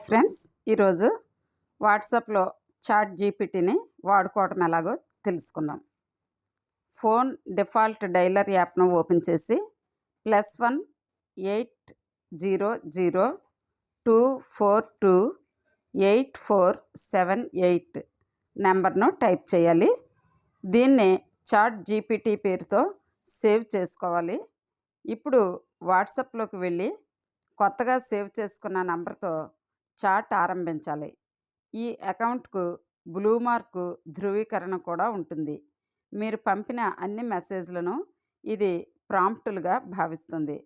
Friends, ఈరోజు వాట్సాప్లో chat జీపీటీని వాడుకోవటం ఎలాగో తెలుసుకుందాం. ఫోన్ డిఫాల్ట్ డైలర్ యాప్ను ఓపెన్ చేసి +1 800 242 8478 నెంబర్ను టైప్ చేయాలి. దీన్ని చాట్ జీపీటీ పేరుతో సేవ్ చేసుకోవాలి. ఇప్పుడు వాట్సాప్లోకి వెళ్ళి కొత్తగా సేవ్ చేసుకున్న నంబర్తో చాట్ ఆరంభించాలి. ఈ అకౌంట్కు బ్లూ మార్కు ధృవీకరణ కూడా ఉంటుంది. మీరు పంపిన అన్ని మెసేజ్లను ఇది ప్రాంప్టులుగా భావిస్తుంది.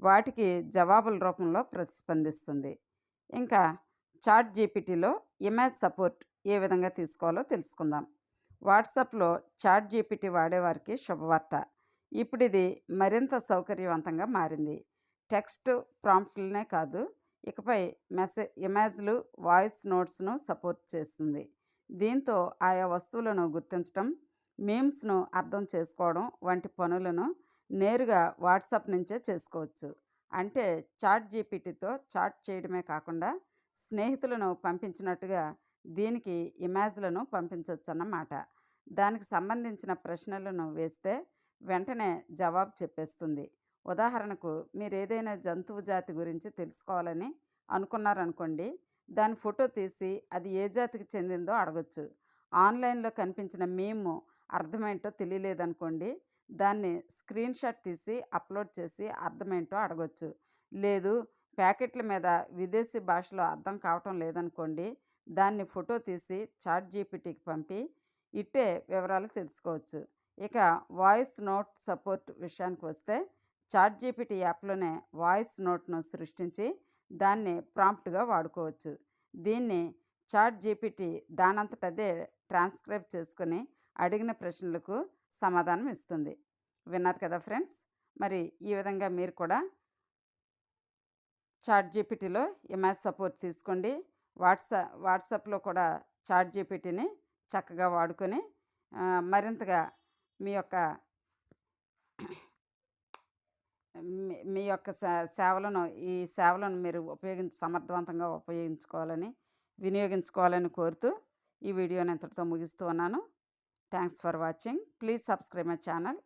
వాటికి జవాబుల రూపంలో ప్రతిస్పందిస్తుంది. ఇంకా చాట్ జీపీటీలో ఇమేజ్ సపోర్ట్ ఏ విధంగా తీసుకోవాలో తెలుసుకుందాం. వాట్సాప్లో చాట్ జీపీటీ వాడేవారికి శుభవార్త. ఇప్పుడు ఇది మరింత సౌకర్యవంతంగా మారింది. టెక్స్ట్ ప్రాంప్ట్లనే కాదు, ఇకపై ఇమేజ్లు, వాయిస్ నోట్స్ను సపోర్ట్ చేస్తుంది. దీంతో ఆయా వస్తువులను గుర్తించడం, మీమ్స్ను అర్థం చేసుకోవడం వంటి పనులను నేరుగా వాట్సాప్ నుంచే చేసుకోవచ్చు. అంటే చాట్ జీపీటీతో చాట్ చేయడమే కాకుండా స్నేహితులను పంపించినట్టుగా దీనికి ఇమేజ్లను పంపించవచ్చు అన్నమాట. దానికి సంబంధించిన ప్రశ్నలను వేస్తే వెంటనే జవాబు చెప్పేస్తుంది. ఉదాహరణకు, మీరు ఏదైనా జంతువు జాతి గురించి తెలుసుకోవాలని అనుకున్నారనుకోండి, దాని ఫోటో తీసి అది ఏ జాతికి చెందిందో అడగచ్చు. ఆన్లైన్లో కనిపించిన మీమ్ అర్థమేంటో తెలియలేదనుకోండి, దాన్ని స్క్రీన్ షాట్ తీసి అప్లోడ్ చేసి అర్థమేంటో అడగచ్చు. లేదు, ప్యాకెట్ల మీద విదేశీ భాషలో అర్థం కావటం లేదనుకోండి, దాన్ని ఫోటో తీసి చాట్ జీపీటీకి పంపి ఇట్టే వివరాలు తెలుసుకోవచ్చు. ఇక వాయిస్ నోట్ సపోర్ట్ విషయానికి వస్తే, చాట్ జీపీటీ యాప్లోనే వాయిస్ నోట్ను సృష్టించి దాన్ని ప్రాంప్ట్గా వాడుకోవచ్చు. దీన్ని చాట్ జీపీటీ దానంతటదే ట్రాన్స్క్రైబ్ చేసుకొని అడిగిన ప్రశ్నలకు సమాధానం ఇస్తుంది. విన్నారు కదా ఫ్రెండ్స్. మరి ఈ విధంగా మీరు కూడా చాట్ జీపీటీలో ఇమేజ్ సపోర్ట్ తీసుకోండి. వాట్సాప్లో కూడా చాట్ జీపీటీని చక్కగా వాడుకొని మరింతగా మీ యొక్క మీ యొక్క ఈ సేవలను మీరు సమర్థవంతంగా వినియోగించుకోవాలని కోరుతూ ఈ వీడియోని ఇంతటితో ముగిస్తూ ఉన్నాను. Thanks for watching. Please subscribe my channel.